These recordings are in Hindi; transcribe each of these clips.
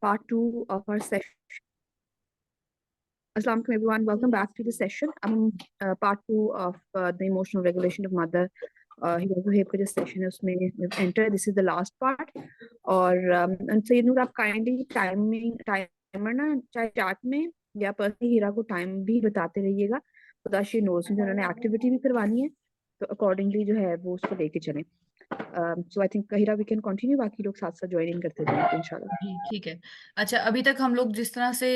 part two of our session. Assalamu alaikum everyone, welcome back to the session. Part two of the emotional regulation of mother. जो सेशन है उसमें enter, this is the last part. और सैयद आप काइंडली टाइमर ना चाहे चैट में या पर्सनली हीरा को टाइम भी बताते रहिएगा, तो दैट शी नोज उन्होंने एक्टिविटी भी करवानी है, तो अकॉर्डिंगली जो है वो उसको लेके चलें. So I think here we can continue, बाकी लोग साथ साथ ज्वाइनिंग करते रहेंगे इंशाल्लाह. जी ठीक है. अच्छा, अभी तक हम लोग जिस तरह से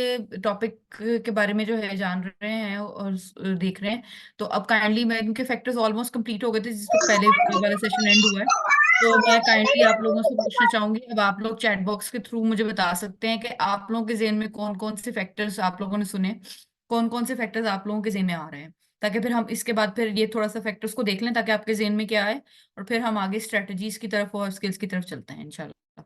टॉपिक के बारे में जो है जान रहे हैं और देख रहे हैं, तो अब काइंडली मैं, क्योंकि फैक्टर्स ऑलमोस्ट कंप्लीट हो गए थे जिस वक्त पहले वाला सेशन एंड हुआ है, तो मैं काइंडली आप लोगों से पूछना चाहूंगी. अब आप लोग चैट बॉक्स के थ्रू मुझे बता सकते हैं कि आप लोगों के ज़हन में कौन कौन से फैक्टर्स आप लोगों ने सुने, कौन कौन से फैक्टर्स आप लोगों के ज़हन में आ रहे हैं, ताकि फिर हम इसके बाद फिर ये थोड़ा सा फैक्टर्स को देख लें ताकि आपके ज़हन में क्या आए, और फिर हम आगे स्ट्रेटजीज की तरफ और स्किल्स की तरफ चलते हैं इंशाल्लाह.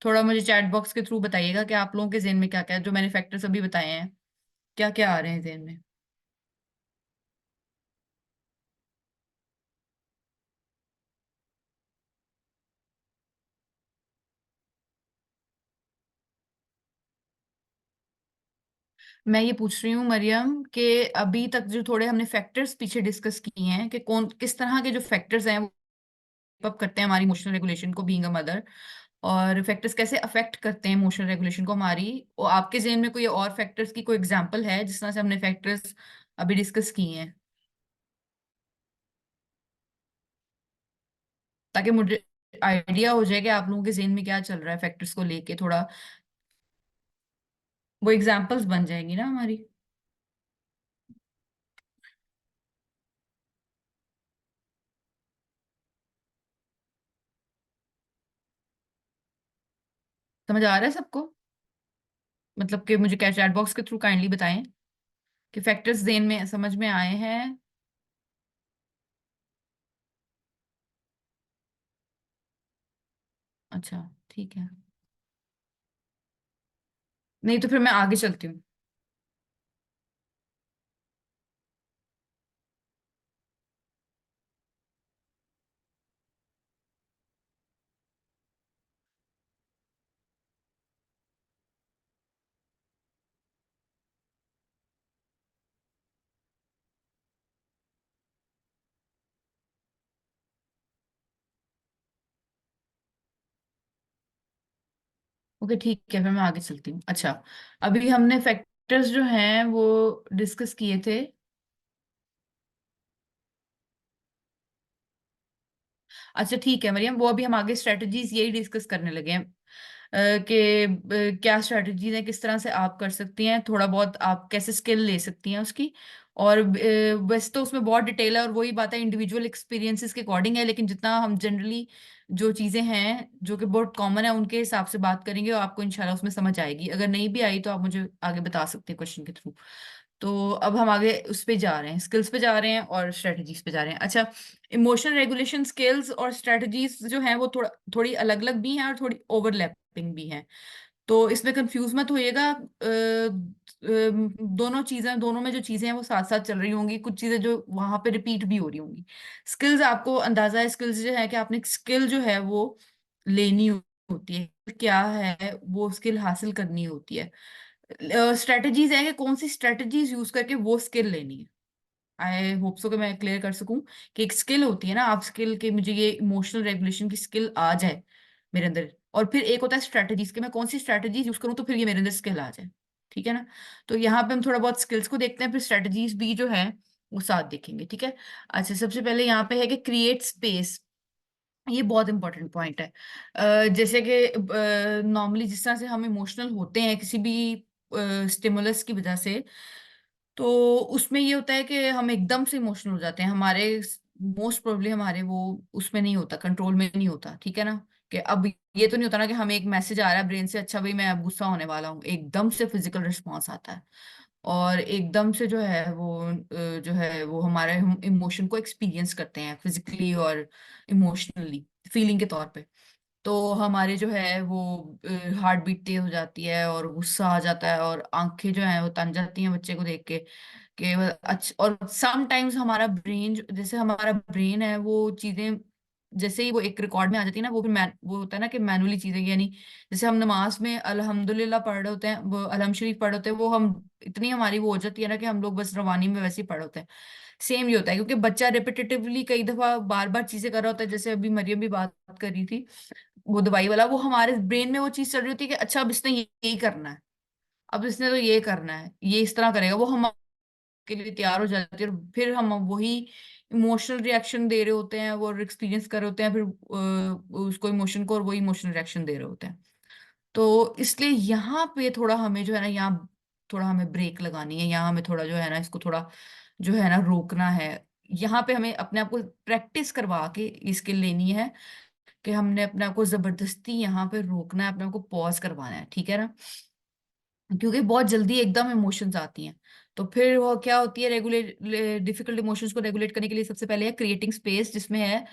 थोड़ा मुझे चैट बॉक्स के थ्रू बताइएगा कि आप लोगों के ज़हन में क्या क्या है, जो मैंने फैक्टर्स अभी बताए हैं, क्या क्या आ रहे हैं ज़हन में. मैं ये पूछ रही हूँ मरियम कि अभी तक जो थोड़े हमने फैक्टर्स पीछे डिस्कस किए हैं कि कौन किस तरह के जो फैक्टर्स हैं वो अप करते हैं हमारी इमोशनल रेगुलेशन को बीइंग अ मदर, और फैक्टर्स कैसे अफेक्ट करते हैं इमोशनल रेगुलेशन को हमारी. और आपके ज़हन में कोई और फैक्टर्स की कोई एग्जांपल है जिस तरह से हमने फैक्टर्स अभी डिस्कस किए हैं, ताकि मुझे आइडिया हो जाए कि आप लोगों के ज़हन में क्या चल रहा है फैक्टर्स को लेके, थोड़ा वो एग्जांपल्स बन जाएंगी ना हमारी. समझ आ रहा है सबको? मतलब कि मुझे क्या चैट बॉक्स के थ्रू काइंडली बताएं कि फैक्टर्स जेन में समझ में आए हैं. अच्छा, ठीक है. नहीं तो फिर मैं आगे चलती हूँ. ओके ठीक है, फिर मैं आगे चलती हूँ. अच्छा, अभी हमने फैक्टर्स जो हैं वो डिस्कस किए थे. अच्छा ठीक है मरियम, वो अभी हम आगे स्ट्रेटजीज यही डिस्कस करने लगे हैं कि क्या स्ट्रेटजीज है, किस तरह से आप कर सकती हैं, थोड़ा बहुत आप कैसे स्किल ले सकती हैं उसकी. और वैसे तो उसमें बहुत डिटेल है और वही बात है इंडिविजुअल एक्सपीरियंसेस के अकॉर्डिंग है, लेकिन जितना हम जनरली जो चीज़ें हैं जो कि बहुत कॉमन है उनके हिसाब से बात करेंगे और आपको इंशाल्लाह उसमें समझ आएगी. अगर नहीं भी आई तो आप मुझे आगे बता सकते हैं क्वेश्चन के थ्रू. तो अब हम आगे उस पे जा रहे हैं, स्किल्स पे जा रहे हैं और स्ट्रेटजीज पे जा रहे हैं. अच्छा, इमोशनल रेगुलेशन स्किल्स और स्ट्रेटजीज जो हैं वो थोड़ी अलग अलग भी हैं और थोड़ी ओवरलैपिंग भी हैं, तो इसमें कंफ्यूज मत होइएगा. दोनों चीजें, दोनों में जो चीजें हैं वो साथ साथ चल रही होंगी, कुछ चीजें जो वहां पे रिपीट भी हो रही होंगी. स्किल्स आपको अंदाजा है, स्किल्स जो है कि आपने स्किल जो है वो लेनी होती है, क्या है वो स्किल हासिल करनी होती है. स्ट्रेटजीज है कि कौन सी स्ट्रेटजीज यूज करके वो स्किल लेनी है. आई होप सो कि मैं क्लियर कर सकूं कि एक स्किल होती है ना, आप स्किल के मुझे ये इमोशनल रेगुलेशन की स्किल आ जाए मेरे अंदर, और फिर एक होता है स्ट्रेटजीज के मैं कौन सी स्ट्रेटजीज यूज करूं तो फिर ये मेरे अंदर स्किल आ जाए. ठीक है ना? तो यहाँ पे हम थोड़ा बहुत स्किल्स को देखते हैं, फिर स्ट्रेटजीज भी जो है वो साथ देखेंगे. ठीक है. अच्छा, सबसे पहले यहाँ पे है कि क्रिएट स्पेस. ये बहुत इंपॉर्टेंट पॉइंट है. जैसे कि नॉर्मली जिस तरह से हम इमोशनल होते हैं किसी भी स्टिमुलस की वजह से, तो उसमें ये होता है कि हम एकदम से इमोशनल हो जाते हैं. हमारे मोस्ट प्रोबेबली हमारे वो उसमें नहीं होता, कंट्रोल में नहीं होता. ठीक है ना? कि अब ये तो नहीं होता ना कि हमें एक मैसेज आ रहा है ब्रेन से, अच्छा भाई मैं अब गुस्सा होने वाला हूँ, एकदम से फिजिकल रिस्पॉन्स आता है और एकदम से जो है वो जो है वो हमारे हम इमोशन को एक्सपीरियंस करते हैं फिजिकली और इमोशनली, फीलिंग के तौर पे. तो हमारे जो है वो हार्ट बीट तेज हो जाती है और गुस्सा आ जाता है और आंखें जो है वो तन जाती हैं बच्चे को देख के कि अच्छा. और समटाइम्स हमारा ब्रेन, जैसे हमारा ब्रेन है वो चीजें जैसे ही वो एक रिकॉर्ड में आ जाती है ना, वो फिर वो होता है ना कि मैनुअली चीजें, यानी जैसे हम नमाज में अल्हम्दुलिल्लाह पढ़ रहे होते हैं, वो अलहम शरीफ पढ़ रहे होते हैं, वो हम इतनी हमारी वो हो जाती है ना कि हम लोग बस रवानी में वैसे ही पढ़ रहे होते हैं। सेम ये होता है, क्योंकि बच्चा रिपीटेटिवली कई दफा बार बार चीजें कर रहा होता है, जैसे अभी मरियम भी बात कर रही थी वो दवाई वाला, वो हमारे ब्रेन में वो चीज चल रही होती है कि अच्छा अब इसने यही करना है, अब इसने तो ये करना है, ये इस तरह करेगा, वो हम के लिए तैयार हो जाती है, और फिर हम वही इमोशनल रिएक्शन दे रहे होते हैं, वो एक्सपीरियंस कर रहे होते हैं, फिर उसको इमोशन को, और वही इमोशनल रिएक्शन दे रहे होते हैं। तो इसलिए यहाँ पे थोड़ा हमें जो है ना, यहाँ थोड़ा हमें ब्रेक लगानी है, यहाँ हमें थोड़ा जो है ना, इसको थोड़ा जो है ना रोकना है। यहाँ पे हमें अपने आप को प्रैक्टिस करवा के इसके लेनी है कि हमने अपने आप को जबरदस्ती यहाँ पे रोकना है, अपने आप को पॉज करवाना है, ठीक है ना, क्योंकि बहुत जल्दी एकदम इमोशंस आती हैं। तो फिर वो क्या होती है, रेगुलेट डिफिकल्ट इमोशंस को रेगुलेट करने के लिए सबसे पहले है क्रिएटिंग स्पेस, जिसमें है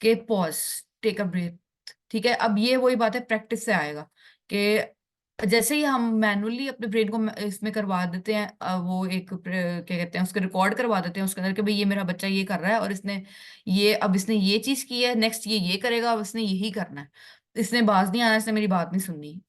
कि पॉज, टेक अ ब्रेथ। ठीक है, अब ये वही बात है, प्रैक्टिस से आएगा कि जैसे ही हम मैनुअली अपने ब्रेन को इसमें करवा देते हैं, वो एक क्या कहते हैं उसके रिकॉर्ड करवा देते हैं उसके अंदर कि भाई ये मेरा बच्चा ये कर रहा है, और इसने ये, अब इसने ये चीज की है, नेक्स्ट ये करेगा, अब इसने यही करना है, इसने बाज नहीं आना, इसने मेरी बात नहीं सुननी,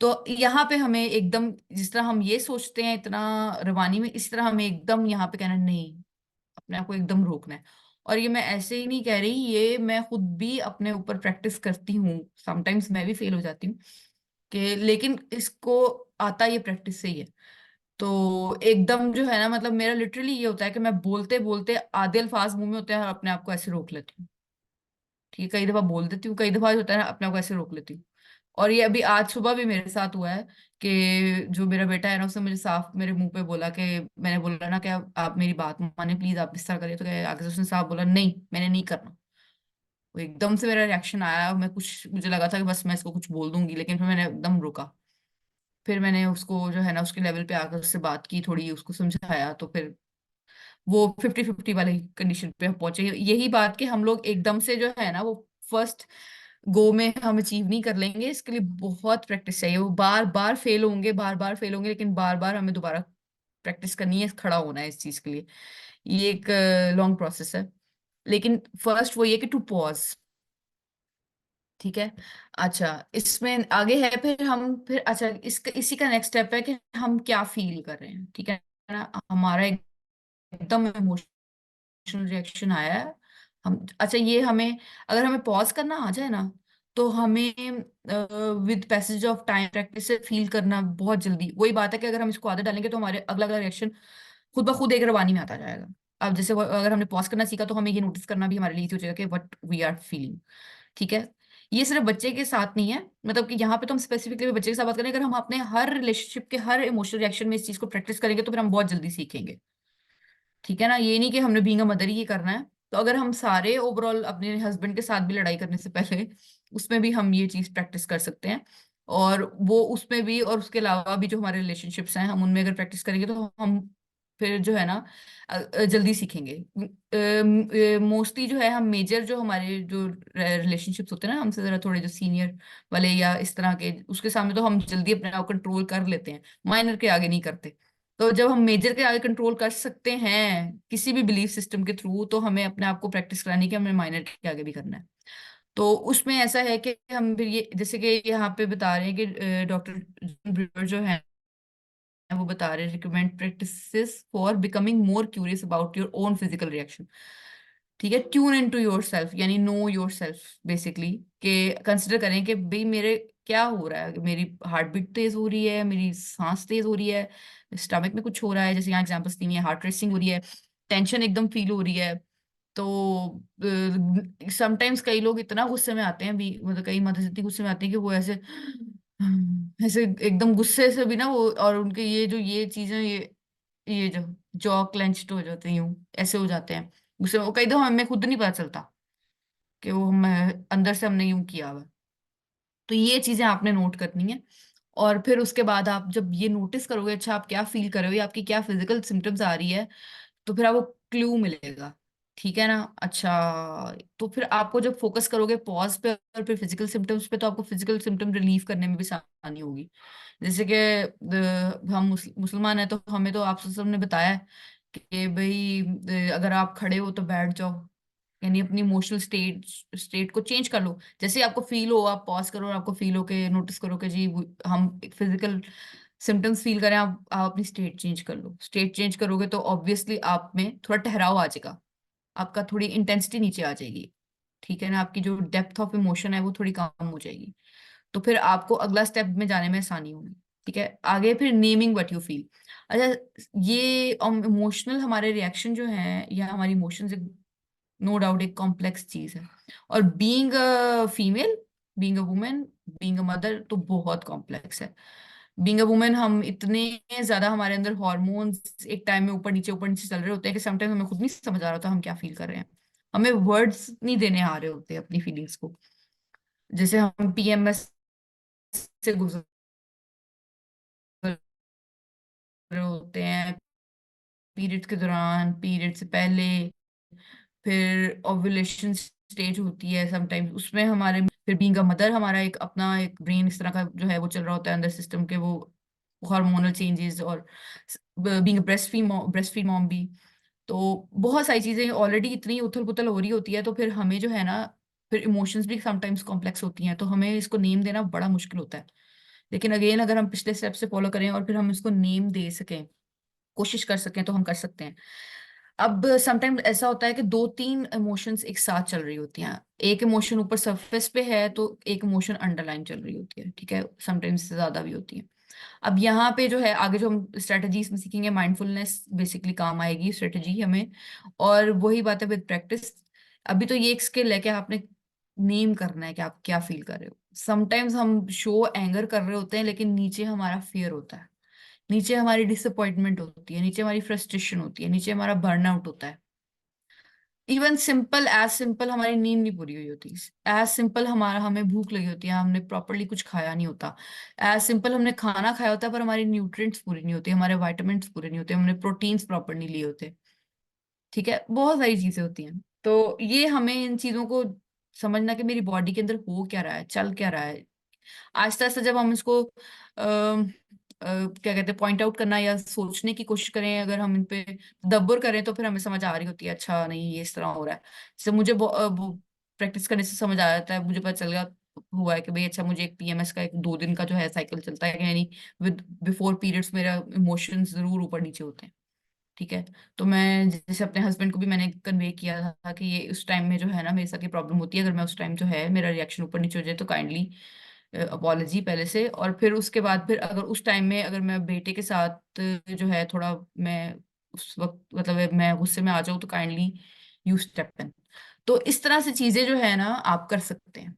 तो यहाँ पे हमें एकदम, जिस तरह हम ये सोचते हैं इतना रवानी में, इस तरह हमें एकदम यहाँ पे कहना नहीं, अपने आप को एकदम रोकना है। और ये मैं ऐसे ही नहीं कह रही, ये मैं खुद भी अपने ऊपर प्रैक्टिस करती हूँ, समटाइम्स मैं भी फेल हो जाती हूँ कि, लेकिन इसको आता ये प्रैक्टिस से ही है। तो एकदम जो है ना, मतलब मेरा लिटरली ये होता है कि मैं बोलते बोलते आधे अल्फाज मुंह में होते हैं और अपने आप को ऐसे रोक लेती हूँ। ठीक है, कई दफा बोल देती हूँ, कई दफा होता है ना अपने आप को ऐसे रोक लेती हूँ। और ये अभी आज सुबह भी मेरे साथ हुआ है कि जो मेरा बेटा है ना, उसने मुझे साफ मेरे मुंह पे बोला कि, मैंने बोला ना कि आप मेरी बात माने प्लीज, आप इस तरह करिए, तो क्या आगे से उसने साफ बोला नहीं मैंने नहीं करना। वो एकदम से मेरा रिएक्शन आया, मैं कुछ, मुझे लगा था कि बस मैं इसको कुछ बोल दूंगी, लेकिन फिर मैंने एकदम रुका। फिर मैंने उसको जो है ना उसके लेवल पे आकर उससे बात की, थोड़ी उसको समझाया, तो फिर वो 50-50 वाली कंडीशन पे पहुंचे। यही बात कि हम लोग एकदम से जो है ना, वो फर्स्ट गो में हम अचीव नहीं कर लेंगे, इसके लिए बहुत प्रैक्टिस चाहिए, वो बार बार फेल होंगे, बार बार फेल होंगे, लेकिन बार बार हमें दोबारा प्रैक्टिस करनी है, खड़ा होना है इस चीज के लिए। ये एक लॉन्ग प्रोसेस है, लेकिन फर्स्ट वो ये कि टू पॉज। ठीक है, अच्छा इसमें आगे है, फिर हम फिर अच्छा इसी का नेक्स्ट स्टेप है कि हम क्या फील कर रहे हैं, ठीक है ना, हमारा एकदम इमोशनल रिएक्शन आया है, हम अच्छा ये हमें, अगर हमें पॉज करना आ जाए ना, तो हमें with passage of time practice से फील करना बहुत जल्दी, वही बात है कि अगर हम इसको आदत डालेंगे तो हमारे अगला अगला रिएक्शन खुद ब खुद एक रवानी में आता जाएगा। अब जैसे अगर हमने पॉज करना सीखा, तो हमें ये नोटिस करना भी हमारे लिए इजी हो जाएगा कि व्हाट वी आर फीलिंग। ठीक है, ये सिर्फ बच्चे के साथ नहीं है, मतलब कि यहाँ पे तो हम स्पेसिफिकली बच्चे के साथ बात करें, अगर हम अपने हर रिलेशनशिप के हर इमोशनल रिएक्शन में इस चीज को प्रैक्टिस करेंगे, तो फिर हम बहुत जल्दी सीखेंगे। ठीक है ना, ये नहीं कि हमने बीइंग अ मदर ही ये करना है। तो अगर हम सारे ओवरऑल अपने हस्बैंड के साथ भी लड़ाई करने से पहले उसमें भी हम ये चीज प्रैक्टिस कर सकते हैं, और वो उसमें भी, और उसके अलावा भी जो हमारे रिलेशनशिप्स हैं, हम उनमें अगर प्रैक्टिस करेंगे तो हम फिर जो है ना जल्दी सीखेंगे। मोस्टली जो है, हम मेजर जो हमारे जो रिलेशनशिप्स होते हैं ना, हमसे जरा थोड़े जो सीनियर वाले या इस तरह के, उसके सामने तो हम जल्दी अपने आप कंट्रोल कर लेते हैं, माइनर के आगे नहीं करते। तो जब हम मेजर के आगे कंट्रोल कर सकते हैं किसी भी बिलीफ सिस्टम के थ्रू, तो हमें अपने आप को प्रैक्टिस करानी कि हमें माइनर के आगे भी करना है। तो उसमें ऐसा है कि हम फिर ये, जैसे कि यहाँ पे बता रहे हैं कि डॉक्टर जो है वो बता रहे हैं, recommend practices for becoming more curious about your own physical reaction. ठीक है, tune in to your self, यानी नो योर सेल्फ बेसिकली, के कंसिडर करें कि भाई मेरे क्या हो रहा है, मेरी हार्ट बीट तेज हो रही है, मेरी सांस तेज हो रही है, स्टमक में कुछ हो रहा है, जैसे यहाँ एग्जांपल्स दी हुई है, हार्ट रेसिंग हो रही है, टेंशन एकदम फील हो रही है। तो समटाइम्स कई लोग इतना गुस्से में आते हैं भी, मतलब कई मदद इतनी गुस्से में आती है कि वो ऐसे ऐसे एकदम गुस्से से भी ना वो, और उनके ये जो ये चीजें, ये जो जॉ क्लेंच्ड हो जाते हैं, यूं ऐसे हो जाते हैं गुस्से में, कई दफा हमें खुद नहीं पता चलता कि वो हम अंदर से हमने यूं किया हुआ है। तो ये चीजें आपने नोट करनी है, और फिर उसके बाद आप जब ये नोटिस करोगे, अच्छा आप क्या फील कर रहे हो, आपकी क्या फिजिकल सिम्टम्स आ रही है, तो फिर आपको क्लू मिलेगा। ठीक है ना, अच्छा तो फिर आपको जब फोकस करोगे पॉज पे और फिर फिजिकल सिम्टम्स पे, तो आपको फिजिकल सिम्टम रिलीव करने में भी आसानी होगी। जैसे कि हम मुसलमान है, तो हमें तो आप सबने बताया है कि भाई अगर आप खड़े हो तो बैठ जाओ, यानी अपनी इमोशनल स्टेट को चेंज कर लो। जैसे आपको फील हो आप पॉज करो और आपको फील हो के नोटिस करो कि जी हम फिजिकल सिम्टम्स फील करें, आप अपनी स्टेट चेंज कर लो। स्टेट चेंज करोगे तो ऑब्वियसली आप में थोड़ा ठहराव आ जाएगा, आपका थोड़ी इंटेंसिटी नीचे आ जाएगी, ठीक है ना, आपकी जो डेप्थ ऑफ इमोशन है वो थोड़ी कम हो जाएगी। तो फिर आपको अगला स्टेप में जाने में आसानी होगी। ठीक है, आगे फिर नेमिंग व्हाट यू फील। अच्छा, ये इमोशनल हमारे रिएक्शन जो हैं या हमारी इमोशंस, नो डाउट एक कॉम्प्लेक्स चीज है। और being a female, being a women, being a mother तो बहुत कॉम्प्लेक्स है। बीइंग अ वुमेन हम इतने ज्यादा हमारे अंदर हॉर्मोन्स एक टाइम में ऊपर नीचे चल रहे होते हैं कि समटाइम हमें खुद नहीं समझ आ रहा होता हम क्या फील कर रहे हैं। हमें वर्ड्स नहीं देने आ रहे होते अपनी फीलिंग्स को। जैसे हम पीएमएस से गुजर रहे होते हैं, पीरियड्स के दौरान, पीरियड से पहले, फिर ओव्यूलेशन स्टेज होती है समटाइम्स, उसमें हमारे फिर बीइंग अ मदर हमारा एक अपना एक ब्रेन इस तरह का जो है वो चल रहा होता है अंदर सिस्टम के, वो हार्मोनल चेंजेस। और बीइंग ब्रेस्ट फीड मॉम भी, तो बहुत सारी चीजें ऑलरेडी इतनी उथल पुथल हो रही होती है, तो फिर हमें जो है ना, फिर इमोशंस भी समटाइम्स कॉम्प्लेक्स होती हैं, तो हमें इसको नेम देना बड़ा मुश्किल होता है। लेकिन अगेन अगर हम पिछले स्टेप से फॉलो करें और फिर हम इसको नेम दे सकें, कोशिश कर सकें, तो हम कर सकते हैं। अब समटाइम्स ऐसा होता है कि दो तीन इमोशंस एक साथ चल रही होती हैं, एक इमोशन ऊपर सरफेस पे है तो एक इमोशन अंडरलाइन चल रही होती है, ठीक है, समटाइम्स ज्यादा भी होती है। अब यहाँ पे जो है आगे जो हम स्ट्रेटजीज में सीखेंगे, माइंडफुलनेस बेसिकली काम आएगी स्ट्रेटजी हमें। और वही बात है विद प्रैक्टिस। अभी तो ये एक स्किल है कि आपने नेम करना है कि आप क्या फील कर रहे हो। समटाइम्स हम शो एंगर कर रहे होते हैं लेकिन नीचे हमारा फियर होता है, नीचे हमारी डिसअपॉइंटमेंट होती है, नीचे हमारी फ्रस्ट्रेशन होती है, नीचे हमारा बर्नआउट होता है। इवन सिंपल एज सिंपल हमारी नींद नहीं पूरी हुई होती, एज सिंपल हमारा हमें भूख लगी होती है, हमने प्रॉपरली कुछ खाया नहीं होता, एज सिंपल हमने खाना खाया होता है पर हमारे न्यूट्रिएंट्स पूरे नहीं होते, हमारे वाइटामिन्स पूरे नहीं होते, हमने प्रोटीन्स प्रॉपर नहीं लिए होते। ठीक है, बहुत सारी चीजें होती हैं। तो ये हमें इन चीजों को समझना कि मेरी बॉडी के अंदर हो क्या रहा है, चल क्या रहा है। आहिस्ता आहिस्ता जब हम इसको क्या कहते हैं पॉइंट आउट करना या सोचने की कोशिश करें, अगर हम इन पे तदब्बर करें तो फिर हमें समझ आ रही होती है, अच्छा नहीं ये इस तरह हो रहा है। जैसे मुझे प्रैक्टिस करने से समझ आ जाता है, मुझे पता चल गया हुआ है कि भाई अच्छा मुझे एक पीएमएस का एक 2 दिन का जो है साइकिल चलता है, यानी विद बिफोर पीरियड्स मेरा इमोशंस जरूर ऊपर नीचे होते हैं। ठीक है, तो मैं जैसे अपने हस्बैंड को भी मैंने कन्वे किया था कि ये उस टाइम में जो है ना मेरे साथ ये प्रॉब्लम होती है, अगर मैं उस टाइम जो है मेरा रिएक्शन ऊपर नीचे हो जाए तो काइंडली अपॉलॉजी पहले से। और फिर उसके बाद फिर अगर उस टाइम में अगर मैं बेटे के साथ जो है थोड़ा मैं उस वक्त मतलब मैं गुस्से में आ जाऊँ तो काइंडली यू स्टेप इन। तो इस तरह से चीजें जो है ना आप कर सकते हैं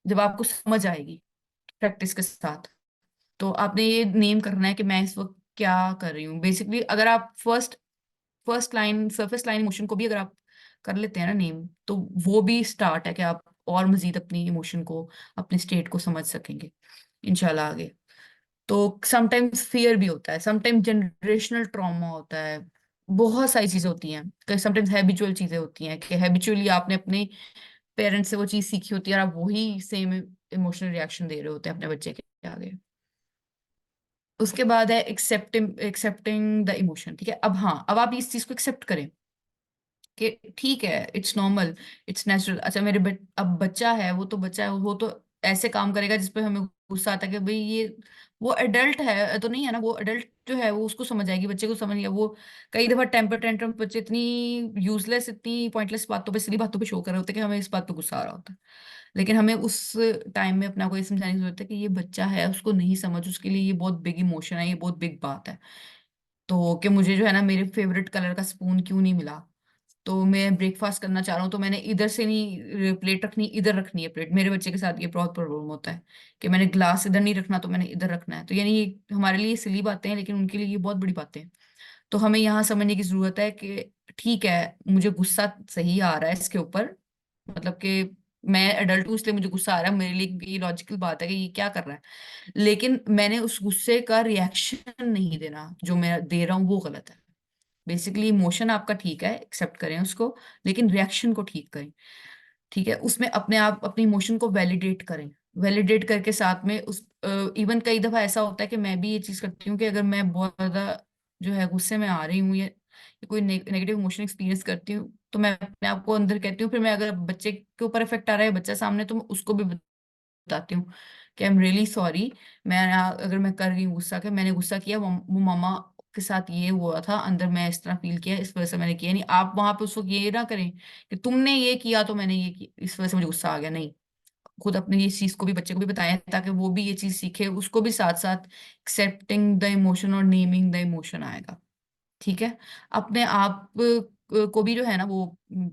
जब आपको समझ आएगी प्रैक्टिस के साथ। तो आपने ये नेम करना है कि मैं इस वक्त क्या कर रही हूँ। बेसिकली अगर आप first line surface line emotion को भी अगर आप कर लेते हैं ना नेम, तो वो भी स्टार्ट है कि आप और मजीद अपनी इमोशन को, अपने स्टेट को समझ सकेंगे इंशाल्लाह आगे। तो समटाइम्स फियर भी होता है, समटाइम्स जनरेशनल ट्रॉमा होता है, बहुत सारी चीजें होती हैं। समटाइम्स हैबिचुअल चीजें होती हैं कि हैबिचुअली आपने अपने पेरेंट्स से वो चीज सीखी होती है और आप वही सेम इमोशनल रिएक्शन दे रहे होते हैं अपने बच्चे के आगे। उसके बाद है एक्सेप्टिंग द इमोशन। ठीक है, अब हाँ, अब आप इस चीज को एक्सेप्ट करें कि ठीक है, इट्स नॉर्मल, इट्स नेचुरल। अच्छा अब बच्चा है, वो तो बच्चा है, वो तो ऐसे काम करेगा जिसपे हमें गुस्सा आता है कि भाई ये वो अडल्ट है तो नहीं है ना, वो अडल्ट जो है वो उसको समझ आएगी, बच्चे को समझ गया वो। कई दफा टेम्पर टेंट्रम बच्चे इतनी यूजलेस, इतनी पॉइंटलेस बातों पे, सिली बातों पे शो कर रहे होते हैं कि हमें इस बात पे गुस्सा आ रहा होता है। लेकिन हमें उस टाइम में अपना को ये समझाने की जरूरत है कि ये बच्चा है, उसको नहीं समझ, उसके लिए ये बहुत बिग इमोशन है, ये बहुत बिग बात है। तो कि मुझे जो है ना मेरे फेवरेट कलर का स्पून क्यों नहीं मिला, तो मैं ब्रेकफास्ट करना चाह रहा हूँ तो मैंने इधर से नहीं प्लेट रखनी, इधर रखनी है प्लेट। मेरे बच्चे के साथ ये बहुत प्रॉब्लम होता है कि मैंने ग्लास इधर नहीं रखना तो मैंने इधर रखना है। तो यानी ये हमारे लिए सिली बातें हैं लेकिन उनके लिए ये बहुत बड़ी बातें हैं। तो हमें यहाँ समझने की जरूरत है कि ठीक है, मुझे गुस्सा सही आ रहा है इसके ऊपर, मतलब कि मैं अडल्ट हूँ इसलिए मुझे गुस्सा आ रहा है, मेरे लिए ये लॉजिकल बात है कि ये क्या कर रहा है। लेकिन मैंने उस गुस्से का रिएक्शन नहीं देना, जो मैं दे रहा हूँ वो गलत है। बेसिकली इमोशन आपका ठीक है, एक्सेप्ट करें उसको, लेकिन रिएक्शन को ठीक करें। ठीक है, उसमें अपने आप अपने इमोशन को वैलिडेट करें। वैलिडेट करके साथ में उस इवन कई दफा ऐसा होता है कि मैं भी ये चीज करती हूँ कि अगर मैं बहुत ज्यादा जो है गुस्से में आ रही हूँ, कोई नेगेटिव इमोशन एक्सपीरियंस करती हूँ तो मैं अपने आप को अंदर कहती हूँ, फिर मैं अगर बच्चे के ऊपर इफेक्ट आ रहा है, बच्चा सामने, तो मैं उसको भी बताती हूँ कि आई एम रियली सॉरी, मैं अगर मैं कर रही हूँ गुस्सा, के मैंने गुस्सा किया, वो मामा के साथ ये हुआ था अंदर, मैं इस तरह फील किया, इस वजह से मैंने किया नहीं। आप वहां पे उसको ये ना करें कि तुमने ये किया तो मैंने ये किया, इस वजह से मुझे गुस्सा आ गया, नहीं। खुद अपने ये चीज को भी बच्चे को भी बताएं ताकि वो भी ये चीज सीखे, उसको भी साथ साथ एक्सेप्टिंग द इमोशन और नेमिंग द इमोशन आएगा। ठीक है। अपने आप को भी जो है ना वो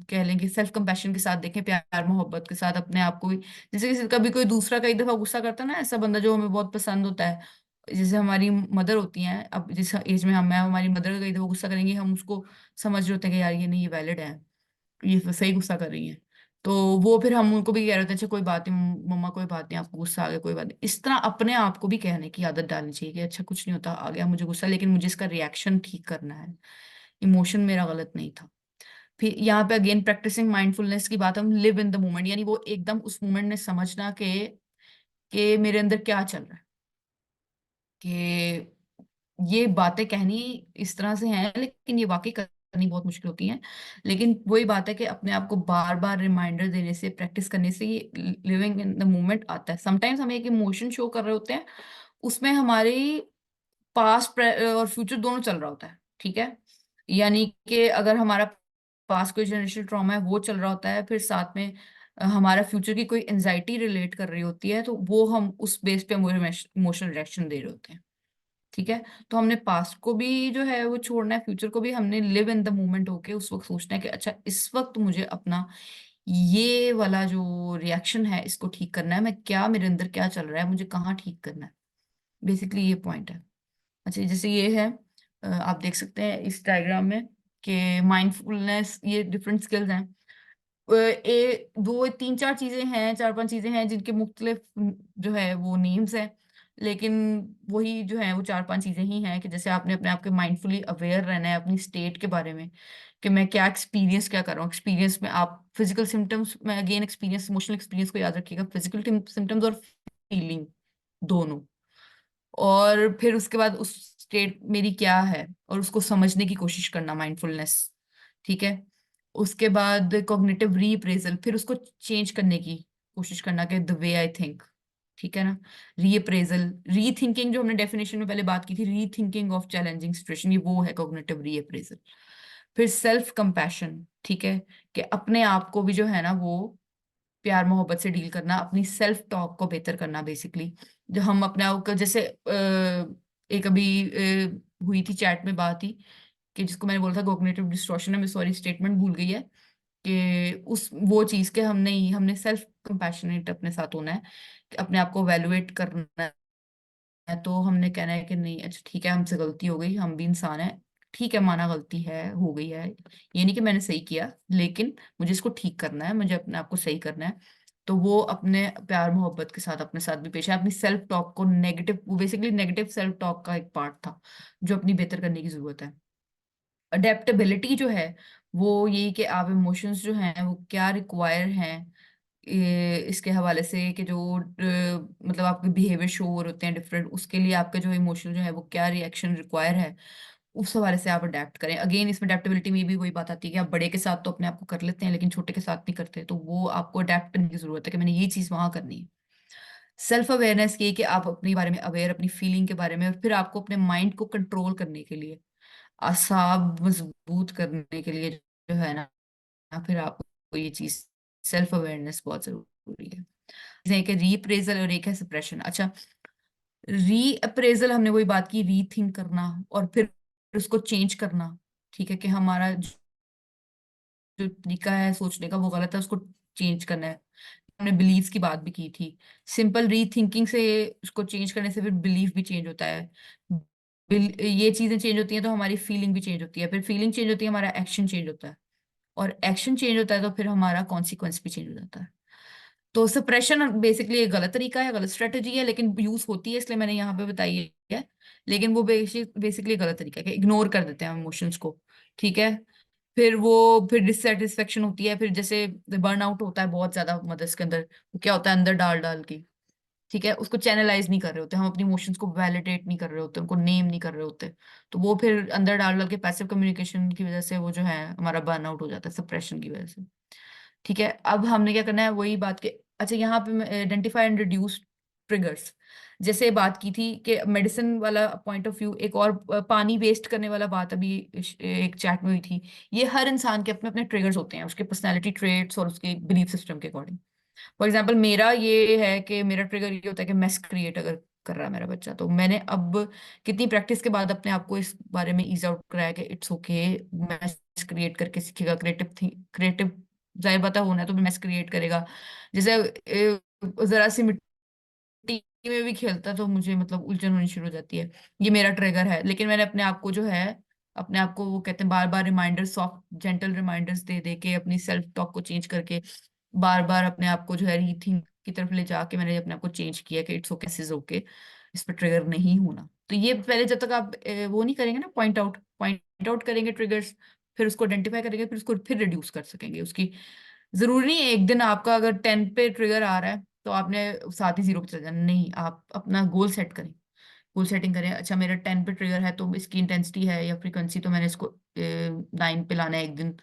कह लेंगे सेल्फ कंपैशन के साथ देखें, प्यार मोहब्बत के साथ अपने आप को भी। जैसे कि कभी कोई दूसरा कई दफा गुस्सा करता है ना, ऐसा बंदा जो हमें बहुत पसंद होता है, जैसे हमारी मदर होती हैं, अब जिस एज में हम हैं, हमारी मदर कई दफा गुस्सा करेंगे, हम उसको समझ रहे होते हैं कि यार ये नहीं, ये वैलिड है, ये सही गुस्सा कर रही है, तो वो फिर हम उनको भी कह रहे होते हैं अच्छा कोई बात नहीं मम्मा, कोई बात नहीं, आपको गुस्सा आ गया, कोई बात नहीं। इस तरह अपने आप को भी कहने की आदत डालनी चाहिए कि अच्छा कुछ नहीं होता, आ गया मुझे गुस्सा, लेकिन मुझे इसका रिएक्शन ठीक करना है, इमोशन मेरा गलत नहीं था। फिर यहाँ पे अगेन प्रैक्टिसिंग माइंडफुलनेस की बात, हम लिव इन द मोमेंट, यानी वो एकदम उस मोमेंट में समझना कि मेरे अंदर क्या चल रहा है, कि ये बातें कहनी इस तरह से हैं, लेकिन ये वाकई करनी बहुत मुश्किल होती हैं। लेकिन वही बात है कि अपने आप को बार बार रिमाइंडर देने से, प्रैक्टिस करने से ये लिविंग इन द मोमेंट आता है। समटाइम्स हम एक इमोशन शो कर रहे होते हैं, उसमें हमारी पास्ट और फ्यूचर दोनों चल रहा होता है। ठीक है। यानी कि अगर हमारा पास्ट कोई जनरेशनल ट्रॉमा है वो चल रहा होता है, फिर साथ में हमारा फ्यूचर की कोई एंजाइटी रिलेट कर रही होती है, तो वो हम उस बेस पे इमोशनल रिएक्शन दे रहे होते हैं। ठीक है। तो हमने पास्ट को भी जो है वो छोड़ना है, फ्यूचर को भी हमने लिव इन द मोमेंट होके उस वक्त सोचना है कि अच्छा इस वक्त मुझे अपना ये वाला जो रिएक्शन है इसको ठीक करना है, मैं क्या, मेरे अंदर क्या चल रहा है, मुझे कहाँ ठीक करना है, बेसिकली ये पॉइंट है। अच्छा जैसे ये है, आप देख सकते हैं इस डायग्राम में कि माइंडफुलनेस, ये डिफरेंट स्किल्स हैं। दो तीन चार चीजें हैं, चार पांच चीजें हैं जिनके मुख्तलिफ जो है वो नेम्स हैं, लेकिन वही जो है वो चार पांच चीजें ही हैं कि जैसे आपने अपने आप के माइंडफुली अवेयर रहना है अपनी स्टेट के बारे में, कि मैं क्या एक्सपीरियंस क्या कर रहा हूँ। एक्सपीरियंस में आप फिजिकल सिम्टम्स में, अगेन एक्सपीरियंस, इमोशनल एक्सपीरियंस को याद रखिएगा, फिजिकल सिम्टम्स और फीलिंग दोनों। और फिर उसके बाद उस स्टेट मेरी क्या है और उसको समझने की कोशिश करना, माइंडफुलनेस। ठीक है। उसके बाद कॉग्निटिव रीअप्रेजल, फिर उसको चेंज करने की कोशिश करना कि द वे आई थिंक। ठीक है ना। रीअप्रेजल, रीथिंकिंग जो हमने डेफिनेशन में पहले बात की थी, रीथिंकिंग ऑफ चैलेंजिंग सिचुएशन, ये वो है कॉग्निटिव रीअप्रेजल। फिर सेल्फ कंपैशन, ठीक है, कि अपने आप को भी जो है ना वो प्यार मोहब्बत से डील करना, अपनी सेल्फ टॉक को बेहतर करना बेसिकली। जो हम अपने आप को जैसे एक अभी हुई थी चैट में बात ही, कि जिसको मैंने बोला था कॉग्निटिव डिस्टॉर्शन है, मैं सॉरी स्टेटमेंट भूल गई है, कि उस वो चीज के हमने सेल्फ कंपैशनेट अपने साथ होना है, कि अपने आप को वैल्यूएट करना है। तो हमने कहना है कि नहीं अच्छा ठीक है, हमसे गलती हो गई, हम भी इंसान है, ठीक है, माना गलती है, हो गई है, ये नहीं कि मैंने सही किया, लेकिन मुझे इसको ठीक करना है, मुझे अपने आप को सही करना है। तो वो अपने प्यार मोहब्बत के साथ अपने साथ भी पेश है, अपनी सेल्फ टॉक को negative, basically negative self talk का एक पार्ट था जो अपनी बेहतर करने की जरूरत है। अडेप्टेबिलिटी जो है वो यही कि आप इमोशंस जो हैं वो क्या रिक्वायर हैं, इसके हवाले से कि जो मतलब आपके बिहेवियर शो हो होते हैं डिफरेंट, उसके लिए आपका जो इमोशन जो है वो क्या रिएक्शन रिक्वायर है, उस हवाले से आप अडेप्ट करें। अगेन इसमें अडेप्टेबिलिटी में भी वही बात आती है कि आप बड़े के साथ तो अपने आप को कर लेते हैं लेकिन छोटे के साथ नहीं करते, तो वो आपको अडेप्ट करने की जरूरत है कि मैंने ये चीज वहां करनी है। सेल्फ अवेयरनेस ये कि आप अपने बारे में अवेयर, अपनी फीलिंग के बारे में, और फिर आपको अपने माइंड को कंट्रोल करने के लिए, असाब मजबूत करने के लिए जो है ना, फिर आपको ये चीज सेल्फ अवेयरनेस बहुत जरूरी है। जैसे कि रीअप्रेजल और एक है सप्रेशन। अच्छा, रीअप्रेजल हमने वही बात की, रीथिंक करना और फिर उसको चेंज करना। ठीक है, कि हमारा जो तरीका है सोचने का वो गलत है, उसको चेंज करना है। हमने बिलीव्स की बात भी की थी, सिंपल रीथिंकिंग से उसको चेंज करने से फिर बिलीफ भी चेंज होता है। ये चीजें चेंज होती हैं तो हमारी फीलिंग भी चेंज होती है, फिर फीलिंग चेंज होती है, हमारा एक्शन चेंज होता है, और एक्शन चेंज होता है तो फिर हमारा कॉन्सिक्वेंस भी चेंज हो जाता है। तो सप्रेशन बेसिकली एक गलत तरीका है, गलत स्ट्रेटेजी है, लेकिन यूज होती है इसलिए मैंने यहाँ पे बताई है। लेकिन वो बेसिकली गलत तरीका है कि इग्नोर कर देते हैं इमोशंस को। ठीक है। फिर डिससेटिस्फेक्शन होती है, फिर जैसे बर्नआउट होता है बहुत ज्यादा मदर्स के अंदर, वो क्या होता है अंदर डाल डाल के, ठीक है, उसको चैनलाइज नहीं कर रहे होते, हम अपनी इमोशंस को वैलिडेट नहीं कर रहे होते, उनको नेम नहीं कर रहे होते, तो वो फिर अंदर डाल डाल के पैसिव कम्युनिकेशन की वजह से वो जो है हमारा बर्न आउट हो जाता है सप्रेशन की वजह से। ठीक है, अब हमने क्या करना है, वही बात के, अच्छा यहाँ पे आइडेंटिफाई एंड रिड्यूस ट्रिगर्स, जैसे बात की थी कि मेडिसिन वाला पॉइंट ऑफ व्यू, एक और पानी वेस्ट करने वाला बात अभी एक चैट में हुई थी। ये हर इंसान के अपने अपने ट्रिगर्स होते हैं, उसके पर्सनैलिटी ट्रेट्स और उसके बिलीफ सिस्टम के अकॉर्डिंग। फॉर एग्जाम्पल मेरा ये है कि मेरा ट्रिगर ये होता है कि मेस क्रिएट अगर कर रहा है मेरा बच्चा, तो मैंने अब कितनी प्रैक्टिस के बाद अपने आप को इस बारे में ईज आउट कराया कि इट्स ओके, मैस क्रिएट करके सीखेगा, क्रिएटिव जाहिर बात है होना है तो मैस क्रिएट करेगा। जैसे जरा सी मिट्टी में भी खेलता है तो मुझे मतलब उलझन होनी शुरू हो जाती है, ये मेरा ट्रिगर है। लेकिन मैंने अपने आप को जो है, अपने आप को वो कहते हैं बार बार रिमाइंडर्स, सॉफ्ट जेंटल रिमाइंडर्स दे दे के, अपनी सेल्फ टॉक को चेंज करके बार बार अपने आप को जो है रीथिंक की तरफ ले जाके मैंने अपने आप को चेंज किया कि it's okay, this is okay, इस पर ट्रिगर नहीं होना। तो ये पहले जब तक आप वो नहीं करेंगे ना, पॉइंट आउट करेंगे ट्रिगर्स, फिर उसको आइडेंटिफाई करेंगे, फिर उसको फिर रिड्यूस कर सकेंगे उसकी। जरूरी नहीं है एक दिन आपका अगर 10 पे ट्रिगर आ रहा है तो आपने साथ ही 0 पे चले जाना, नहीं, आप अपना गोल सेट करें, गोल सेटिंग करें। अच्छा मेरा 10 पे ट्रिगर है तो इसकी इंटेंसिटी है या फ्रीक्वेंसी, तो मैंने इसको 9 पे लाना है एक दिन,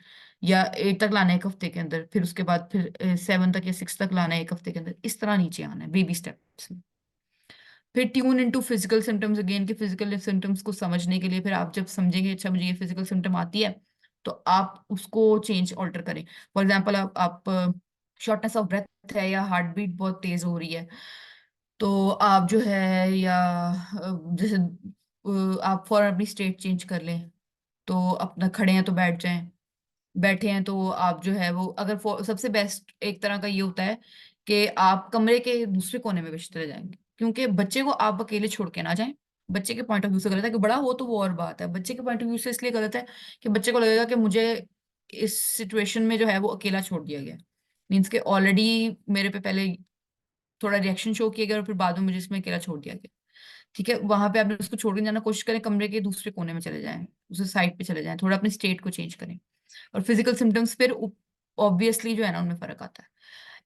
या 8 तक लाना है एक हफ्ते के अंदर, फिर उसके बाद फिर 7 तक या 6 तक लाना है एक हफ्ते के अंदर, इस तरह नीचे आना है बेबी स्टेप्स। फिर tune into physical symptoms, again के फिजिकल सिम्टम्स को समझने के लिए फिर आप जब समझेंगे अच्छा मुझे ये फिजिकल सिम्टम आती है, तो आप उसको चेंज ऑल्टर करें। फॉर एग्जाम्पल आप शॉर्टनेस ऑफ ब्रेथ है या हार्ट बीट बहुत तेज हो रही है, तो आप जो है या जैसे आप फौरन अपनी स्टेट चेंज कर लें, तो अपना खड़े हैं तो बैठ जाएं, बैठे हैं तो आप जो है वो अगर सबसे बेस्ट एक तरह का ये होता है कि आप कमरे के दूसरे कोने में भी चले जाएंगे, क्योंकि बच्चे को आप अकेले छोड़ के ना जाएं। बच्चे के पॉइंट ऑफ व्यू से गलत है, कि बड़ा हो तो वो और बात है, बच्चे के पॉइंट ऑफ व्यू से इसलिए गलत है कि बच्चे को लगेगा कि मुझे इस सिचुएशन में जो है वो अकेला छोड़ दिया गया, मीन्स के ऑलरेडी मेरे पे पहले थोड़ा रिएक्शन शो किया गया और फिर बाद में मुझे इसमें अकेला छोड़ दिया गया। ठीक है, वहां पे आपने उसको छोड़ के जाना, कोशिश करें कमरे के दूसरे कोने में चले जाएं, उसे साइड पे चले जाएं, थोड़ा अपनी स्टेट को चेंज करें। और फिजिकल सिम्टम्स फिर ऑब्वियसली जो है ना उनमें फर्क आता है।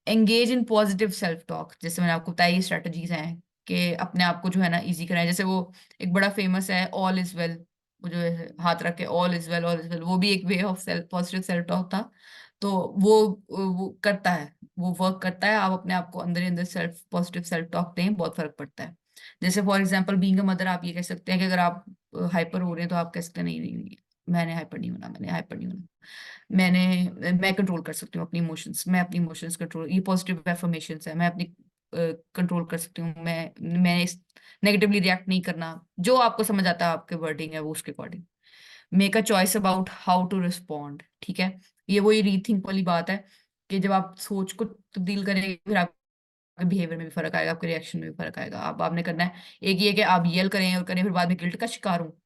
Engage in positive self talk, जैसे मैंने आपको बताया ये स्ट्रेटजीज हैं कि अपने आप को जो है ना इजी कराएं। जैसे वो एक बड़ा फेमस है ऑल इज वेल, वो जो है हाथ रख के all is well, all is well, वो भी एक way of self positive self talk था। तो वो करता है, वो वर्क करता है। आप अपने आप को अंदर ही अंदर सेल्फ पॉजिटिव सेल्फ टॉक दें, बहुत फर्क पड़ता है। जैसे for example being a mother, आप ये कह सकते हैं कि अगर आप हाइपर हो रहे हैं तो आप कह सकते हैं नहीं नहीं नहीं, मैंने हाइपर नहीं होना, मैंने हाइपर नहीं होना, मैं कंट्रोल कर सकती हूँ अपनी इमोशंस, मैं अपनी इमोशंस कंट्रोल, ये पॉजिटिव एफर्मेशंस है, मैं अपनी कंट्रोल कर सकती हूँ, मैं इस नेगेटिवली रिएक्ट नहीं करना। जो आपको समझ आता है आपके वर्डिंग है वो उसके according. Make a choice about how to respond, ठीक है, ये वही रीथिंक वाली बात है कि जब आप सोच को तब्दील करेंगे फिर आपके बिहेवियर में भी फर्क आएगा, आपके रिएक्शन में भी फर्क आएगा। आप आपने करना है, एक ये कि आप येल करें और करें फिर बाद में गिल्ट का शिकार हो।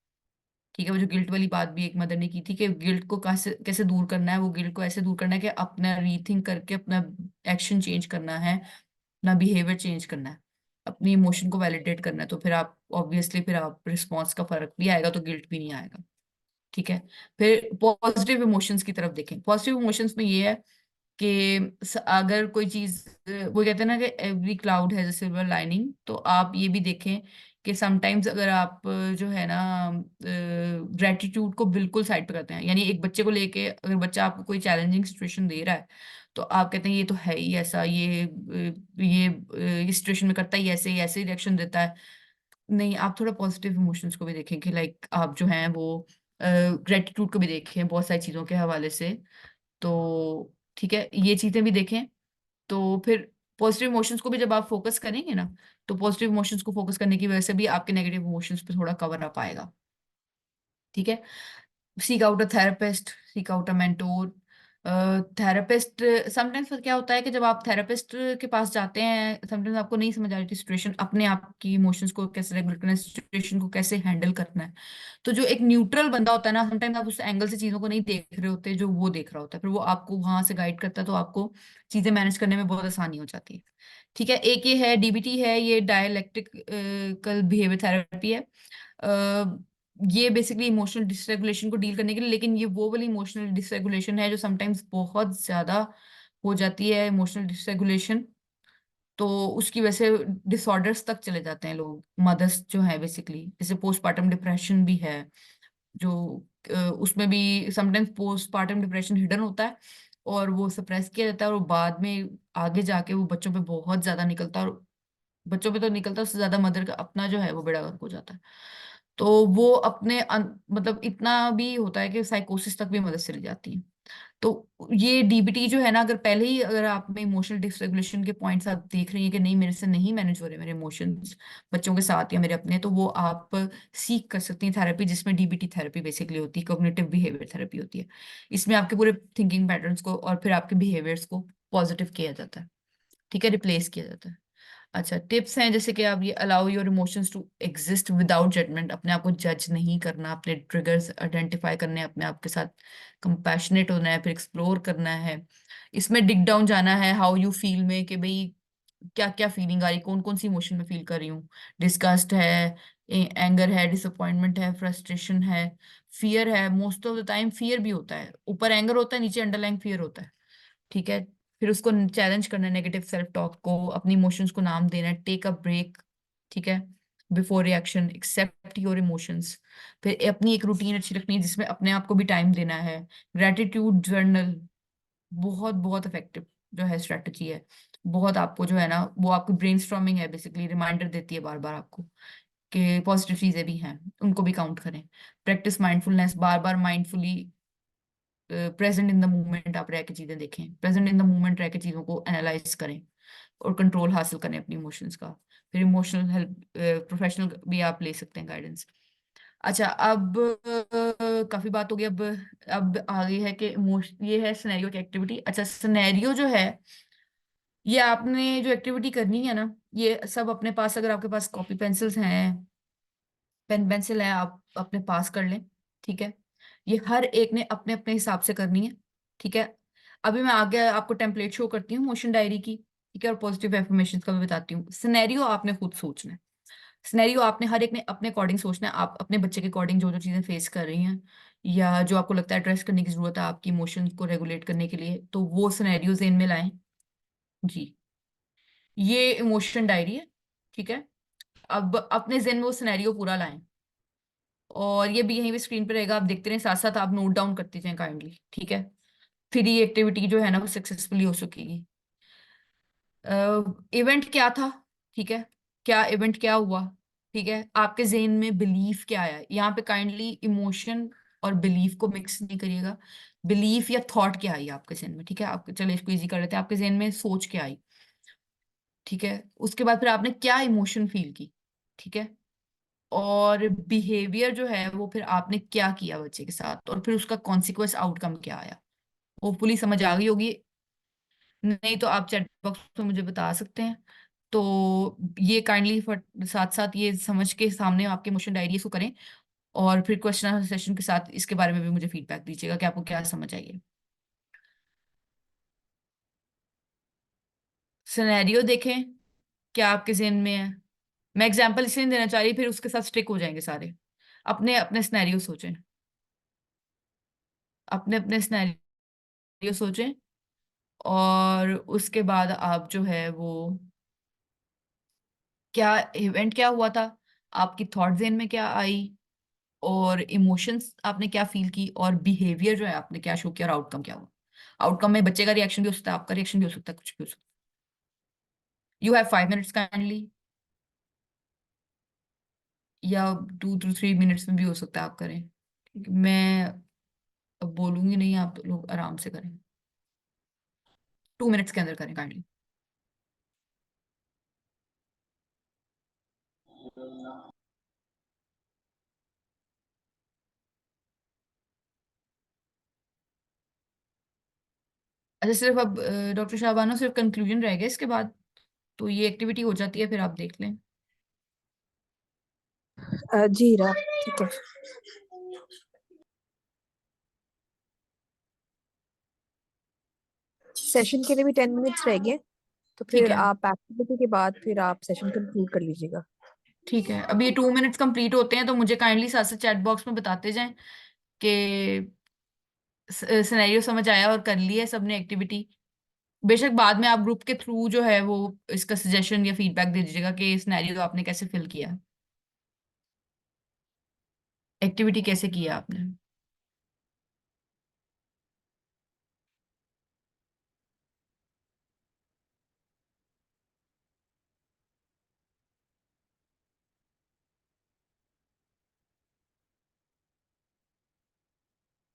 ठीक है, वो जो गिल्ट वाली बात भी एक मदर ने की थी कि गिल्ट को कैसे कैसे दूर करना है, वो गिल्ट को ऐसे दूर करना है कि अपना रीथिंक करके अपना एक्शन चेंज करना है, अपना बिहेवियर चेंज करना है, अपनी इमोशन को वैलिडेट करना है, तो फिर आप ऑब्वियसली फिर आप रिस्पॉन्स का फर्क भी आएगा तो गिल्ट भी नहीं आएगा। ठीक है, फिर पॉजिटिव इमोशंस की तरफ देखें। पॉजिटिव इमोशंस में ये है कि अगर कोई चीज, वो कहते हैं ना कि every cloud has a silver lining, तो आप ये भी देखें कि समटाइम्स अगर आप जो है ना ग्रेटिट्यूड को बिल्कुल साइड पे करते हैं, यानी एक बच्चे को लेके अगर बच्चा आपको कोई चैलेंजिंग सिचुएशन दे रहा है तो आप कहते हैं ये तो है ही ऐसा, ये इस सिचुएशन में करता ही ऐसे ही रिएक्शन देता है। नहीं, आप थोड़ा पॉजिटिव इमोशंस को भी देखें कि लाइक आप जो हैं वो ग्रेटिट्यूड को भी देखें बहुत सारी चीज़ों के हवाले से। तो ठीक है, ये चीज़ें भी देखें। तो फिर पॉजिटिव इमोशंस को भी जब आप फोकस करेंगे ना, तो पॉजिटिव इमोशंस को फोकस करने की वजह से भी आपके नेगेटिव इमोशंस पे थोड़ा कवर अप आएगा। ठीक है, seek out a therapist, seek out a mentor. Therapist, sometimes क्या होता है कि जब आप थेरेपिस्ट के पास जाते हैं, समटाइम्स आपको नहीं समझ आ रही थी सिचुएशन, अपने आप की इमोशंस को कैसे रेगुलेट करना है, सिचुएशन को कैसे हैंडल करना है, तो जो एक न्यूट्रल बंदा होता है ना, समटाइम्स आप उस एंगल से चीजों को नहीं देख रहे होते जो वो देख रहा होता है, फिर वो आपको वहां से गाइड करता है, तो आपको चीजें मैनेज करने में बहुत आसानी हो जाती है। ठीक है, एक ये है डीबीटी है, ये डायलैक्टिकल बिहेवियर थेरेपी है। ये बेसिकली इमोशनल डिसरेगुलेशन को डील करने के लिए, लेकिन ये वो वाली इमोशनल डिसरेगुलेशन है जो समटाइम्स बहुत ज्यादा हो जाती है, इमोशनल डिसरेगुलेशन तो उसकी वजह से डिसऑर्डर्स तक चले जाते हैं लोग, मदर्स जो है बेसिकली, जैसे पोस्टपार्टम डिप्रेशन भी है जो उसमें भी समटाइम्स पोस्टपार्टम डिप्रेशन हिडन होता है और वो सप्रेस किया जाता है, और बाद में आगे जाके वो बच्चों पे बहुत ज्यादा निकलता है, और बच्चों पे तो निकलता है, उससे ज्यादा मदर का अपना जो है वो बेड़ा गर्क हो जाता है। तो वो अपने मतलब इतना भी होता है कि साइकोसिस तक भी मदद चली जाती है। तो ये डीबीटी जो है ना, अगर पहले ही अगर आप में इमोशनल डिसरेगुलेशन के पॉइंट्स आप देख रही हैं कि नहीं मेरे से नहीं मैनेज हो रहे मेरे इमोशंस बच्चों के साथ या मेरे अपने, तो वो आप सीख कर सकती हैं थेरेपी, जिसमें डीबीटी थेरेपी बेसिकली होती है, कॉग्निटिव बिहेवियर थेरेपी होती है। इसमें आपके पूरे थिंकिंग पैटर्न्स को और फिर आपके बिहेवियर्स को पॉजिटिव किया जाता है, ठीक है, रिप्लेस किया जाता है। अच्छा, टिप्स हैं जैसे कि आप ये allow your emotions to exist without judgement, अपने आप को जज नहीं करना, अपने ट्रिगर्स आइडेंटिफाई करने हैं, अपने आप के साथ कंपैशनेट होना है, फिर एक्सप्लोर करना है। इसमें डिग डाउन जाना है हाउ यू फील में, कि भाई क्या क्या फीलिंग आ रही, कौन कौन सी इमोशन में फील कर रही हूँ। डिस्गस्ट है, एंगर है, डिसअपॉइंटमेंट है, फ्रस्ट्रेशन है, फियर है। Most of the time fear भी होता है, ऊपर एंगर होता है, नीचे अंडरलाइंग फियर होता है, ठीक है। फिर उसको चैलेंज करना है, नेगेटिव सेल्फ टॉक को, अपनी इमोशंस को नाम देना है, टेक अ ब्रेक, ठीक है, before reaction, accept your emotions. फिर अपनी एक रूटीन अच्छी रखनी है जिसमें अपने आप को भी टाइम देना है। ग्रेटिट्यूड जर्नल बहुत बहुत इफेक्टिव जो है स्ट्रेटजी है, बहुत आपको जो है ना वो आपकी ब्रेनस्टॉर्मिंग है बेसिकली, रिमाइंडर देती है बार बार आपको कि पॉजिटिव चीजें भी हैं, उनको भी काउंट करें। Practice mindfulness, bar bar mindfully present in the moment आप रह के चीजें देखें, प्रेजेंट इन द मोमेंट रह के चीजों को एनालाइज करें और कंट्रोल हासिल करें अपनी इमोशंस का। फिर इमोशनल हेल्प प्रोफेशनल भी आप ले सकते हैं, गाइडेंस। अच्छा, अब काफी बात हो गई, अब आगे है कि इमोशन, ये है सिनेरियो की एक्टिविटी। अच्छा, सिनेरियो जो है ये आपने जो एक्टिविटी करनी है ना, ये सब अपने पास, अगर आपके पास कॉपी पेंसिल्स हैं, पेन पेंसिल है, आप अपने पास कर लें, ठीक है। ये हर एक ने अपने अपने हिसाब से करनी है, ठीक है। अभी मैं आगे आपको टेम्पलेट शो करती हूँ मोशन डायरी की, ठीक है, और पॉजिटिव एफर्मेशन का भी बताती हूँ। सिनेरियो आपने खुद सोचना है, सिनेरियो आपने हर एक ने अपने अकॉर्डिंग सोचना है, आप अपने बच्चे के अकॉर्डिंग जो जो चीजें फेस कर रही हैं या जो आपको लगता है एड्रेस करने की जरूरत है आपकी इमोशंस को रेगुलेट करने के लिए, तो वो सिनेरियो ज़हन में लाएं जी। ये इमोशन डायरी है, ठीक है। अब अपने ज़हन में वो सिनेरियो पूरा लाएं, और ये भी यहीं पे स्क्रीन पे रहेगा, आप देखते रहें, साथ साथ आप नोट डाउन करते जाएं काइंडली, ठीक है। फिर ये एक्टिविटी जो है ना वो सक्सेसफुली हो सकेगी। इवेंट क्या था, ठीक है, क्या इवेंट क्या हुआ, ठीक है, आपके ज़हन में बिलीफ क्या आया, यहाँ पे काइंडली इमोशन और बिलीफ को मिक्स नहीं करिएगा। बिलीफ या थॉट क्या आई आपके ज़हन में, ठीक है, आप चले इसको इजी कर लेते हैं, आपके ज़हन में सोच क्या आई, ठीक है। उसके बाद फिर आपने क्या इमोशन फील की, ठीक है, और बिहेवियर जो है वो फिर आपने क्या किया बच्चे के साथ, और फिर उसका कॉन्सिक्वेंस आउटकम क्या आया। होपफुली समझ आ गई होगी, नहीं तो आप चैट बॉक्स में मुझे बता सकते हैं। तो ये काइंडली साथ साथ ये समझ के सामने आपके इमोशन डायरी को करें, और फिर क्वेश्चन आंसर सेशन के साथ इसके बारे में भी मुझे फीडबैक दीजिएगा कि आपको क्या समझ आई है। सिनेरियो देखें क्या आपके ज़हन में है। मैं एग्जांपल इसलिए नहीं देना चाह रही, फिर उसके साथ स्टिक हो जाएंगे सारे। अपने अपने सिनेरियो सोचें, अपने अपने सिनेरियो सोचें, और उसके बाद आप जो है वो क्या इवेंट क्या हुआ था, आपकी थॉट ज़हन में क्या आई, और इमोशंस आपने क्या फील की, और बिहेवियर जो है आपने क्या शो किया, और आउटकम क्या हुआ। आउटकम में बच्चे का रिएक्शन भी हो सकता है, आपका रिएक्शन भी हो सकता है, कुछ भी हो सकता है। यू हैव 5 मिनट्स काइंडली, या 2 to 3 मिनट्स में भी हो सकता है आप करें, ठीक है? मैं अब बोलूंगी नहीं, आप लोग आराम से करें, 2 मिनट्स के अंदर करें काइंडली। अच्छा, सिर्फ अब डॉक्टर शाहबानो सिर्फ कंक्लूजन रह गया इसके बाद, तो ये एक्टिविटी हो जाती है, फिर आप देख लें। जी रा, ठीक है। सेशन के लिए भी 10 मिनट्स रह गए, तो ठीक फिर है, आप एक्टिविटी के बाद फिर आप सेशन कंक्लूड कर लीजिएगा। ठीक है, अब ये 2 मिनट्स कंप्लीट होते हैं तो मुझे काइंडली साथ साथ चैट बॉक्स में बताते जाएं कि सिनेरियो समझ आया और कर ली है सबने एक्टिविटी, बेशक बाद में आप ग्रुप के थ्रू जो है वो इसका सजेशन या फीडबैक दे दीजिएगा कि सिनेरियो आपने कैसे फिल किया, एक्टिविटी कैसे किया आपने।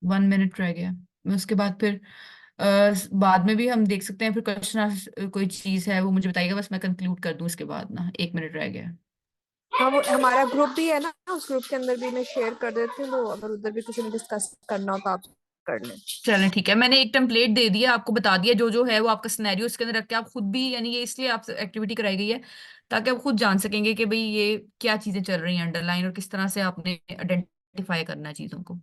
1 मिनट रह गया। मैं उसके बाद फिर बाद में भी हम देख सकते हैं, फिर क्वेश्चन कोई चीज है वो मुझे बताइएगा, बस मैं कंक्लूड कर दूं इसके बाद ना, 1 मिनट रह गया। हम हमारा ग्रुप भी है ना, उस ग्रुप के अंदर भी मैं शेयर कर देती हूँ, तो अगर उधर भी कुछ डिस्कस करना हो तो आप कर लें। चलें ठीक है, मैंने एक टेम्पलेट दे दिया आपको, बता दिया जो जो है वो आपका सिनेरियो इसके अंदर रख के आप खुद भी, यानी ये इसलिए आपसे एक्टिविटी कराई गई है ताकि आप खुद जान सकेंगे कि भाई ये क्या चीजें चल रही हैं अंडरलाइन और किस तरह से आपने आइडेंटिफाई करना है चीजों को।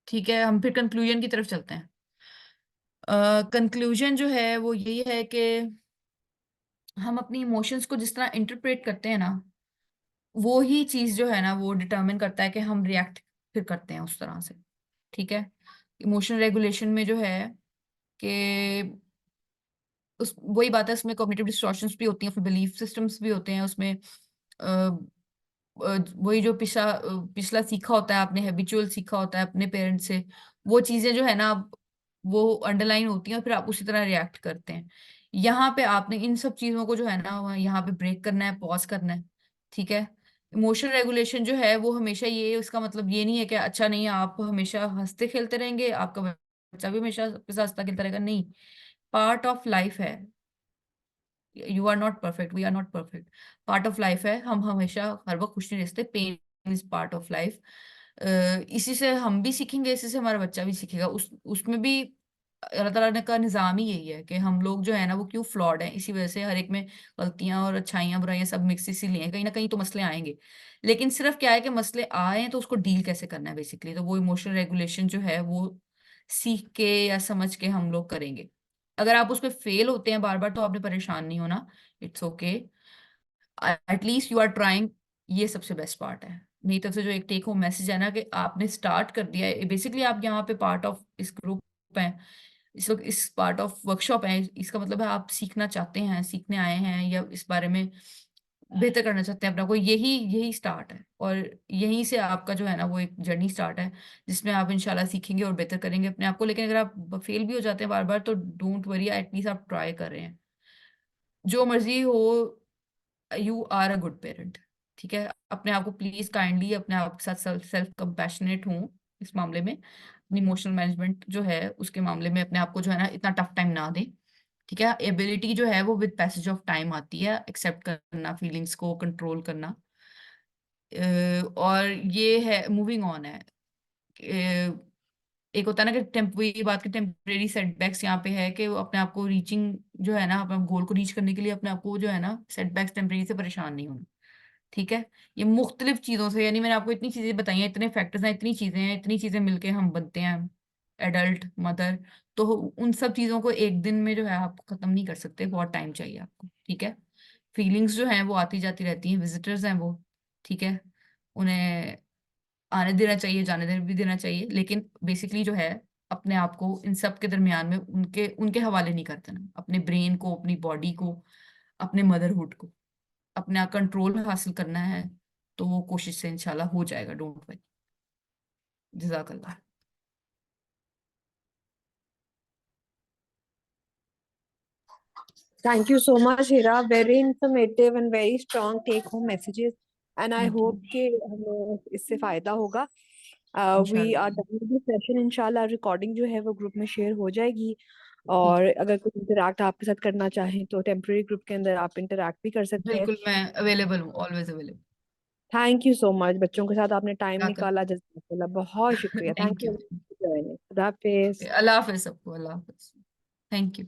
ठीक है, हम फिर कंक्लूजन की तरफ चलते हैं। कंक्लूजन जो है वो यही है कि हम अपनी इमोशंस को जिस तरह इंटरप्रेट करते हैं ना, वो ही चीज जो है ना वो डिटरमिन करता है कि हम रिएक्ट फिर करते हैं उस तरह से। ठीक है, इमोशनल रेगुलेशन में जो है कि उस वही बात है, उसमें कॉग्निटिव डिस्टॉर्शंस भी होती हैं, फिर बिलीफ सिस्टम्स भी होते हैं उसमें। वही जो पिछला सीखा होता है आपने, हैबिचुअल सीखा होता है अपने पेरेंट्स से, वो चीजें जो है ना वो अंडरलाइन होती हैं और फिर आप उसी तरह रिएक्ट करते हैं। यहाँ पे आपने इन सब चीजों को जो है ना यहाँ पे ब्रेक करना है, पॉज करना है। ठीक है, इमोशनल रेगुलेशन जो है वो हमेशा ये, उसका मतलब ये नहीं है कि अच्छा नहीं आप हमेशा हंसते खेलते रहेंगे, आपका बच्चा भी हमेशा आपके साथ हंसता खेलता रहेगा, नहीं। पार्ट ऑफ लाइफ है, you are not perfect, we are not perfect, part of life है। हम हमेशा हर वक्त खुश नहीं रहते, pain is part of life. इसी से हम भी सीखेंगे, इसी से हमारा बच्चा भी सीखेगा। उसमें भी अल्लाह ताला ने का निज़ाम ही यही है कि हम लोग जो है ना वो क्यों फ्लॉड हैं, इसी वजह से हर एक में गलतियां और अच्छाइयां बुराइयां सब मिक्स इसीलिए हैं, कहीं ना कहीं तो मसले आएंगे। लेकिन सिर्फ क्या है कि मसले आए हैं तो उसको डील कैसे करना है बेसिकली, तो वो इमोशनल रेगुलेशन जो है वो सीख के या समझ के हम लोग करेंगे। अगर आप उसमें फेल होते हैं बार बार तो आपने परेशान नहीं होना, it's okay, at least you are trying. ये सबसे बेस्ट पार्ट है मेरी तरफ से, जो एक टेक होम मैसेज है ना कि आपने स्टार्ट कर दिया है, बेसिकली आप यहाँ पे पार्ट ऑफ इस ग्रुप हैं, इस वक्त इस पार्ट ऑफ वर्कशॉप है, इसका मतलब है आप सीखना चाहते हैं, सीखने आए हैं या इस बारे में बेहतर करना चाहते हैं अपना को, यही यही स्टार्ट है। और यहीं से आपका जो है ना वो एक जर्नी स्टार्ट है जिसमें आप इंशाल्लाह सीखेंगे और बेहतर करेंगे अपने आप को। लेकिन अगर आप फेल भी हो जाते हैं बार बार तो डोंट वरी, एटलीस्ट आप ट्राई कर रहे हैं। जो मर्जी हो, you are a good parent. ठीक है, अपने आप को प्लीज काइंडली अपने आप के साथ सेल्फ कंपैशनेट हूँ इस मामले में, अपनी इमोशनल मैनेजमेंट जो है उसके मामले में अपने आप को जो है ना इतना टफ टाइम ना दें। ठीक है, एबिलिटी जो है वो विद पैसेज ऑफ टाइम आती है, एक्सेप्ट करना, फीलिंग्स को कंट्रोल करना। और ये है मूविंग ऑन है। एक होता है ना कि वही बात की टेम्परेरी सेटबैक्स यहाँ पे है कि वो अपने आप को रीचिंग जो है ना, अपने गोल को रीच करने के लिए अपने आप को जो है ना सेटबैक्स टेम्परेरी से परेशान नहीं होना। ठीक है, ये मुख्तलिफ चीजों से, यानी मैंने आपको इतनी चीजें बताई हैं, इतने फैक्टर्स हैं, इतनी चीजें मिलके हम बनते हैं एडल्ट मदर। तो उन सब चीजों को एक दिन में जो है आप खत्म नहीं कर सकते, बहुत टाइम चाहिए आपको। ठीक है, फीलिंग्स जो हैं वो आती जाती रहती हैं, विजिटर्स हैं वो। ठीक है, उन्हें आने देना चाहिए, जाने देना भी देना चाहिए, लेकिन बेसिकली जो है अपने आप को इन सब के दरमियान में उनके उनके हवाले नहीं कर देना, अपने ब्रेन को, अपनी बॉडी को, अपने मदरहुड को अपना कंट्रोल हासिल करना है। तो वो कोशिश से इंशाल्लाह हो जाएगा, डोंट वरी। जजाकल्लाह। Thank you so much, Hira. Very informative and very strong take home messages. And I thank you. hope कि हमें इससे फायदा होगा। We are इंशाल्लाह। done with the session. इंशाल्लाह रिकॉर्डिंग जो है वो ग्रुप में शेयर हो जाएगी। ठीक और है, अगर कुछ इंटरैक्ट आपके साथ करना चाहें तो टेम्परेरी ग्रुप के अंदर आप इंटरैक्ट भी कर सकते हैं। बिल्कुल मैं अवेलेबल हूँ, always available. Thank you so much, बच्चों के साथ आपने टाइम जजाकल्लाह। निकाला, जज़ाकल्लाह, बहुत शुक्रिया। Thank thank you. यू। खुदा हाफिज। अल्लाह हाफिज सबको, अल्लाह हाफिज। Thank you.